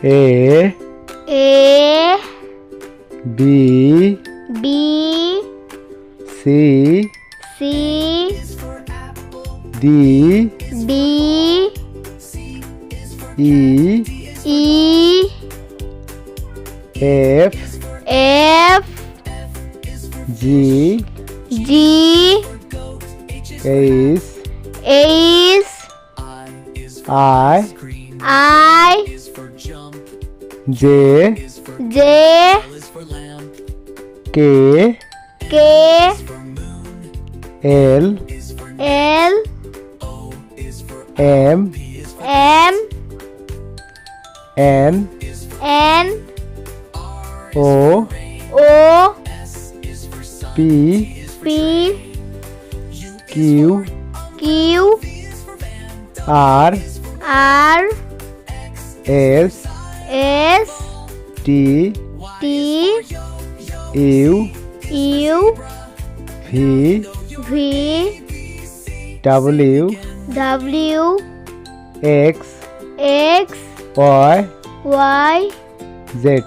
A B C D E F G H I J K L M N O P Q R S T U V W X Y Z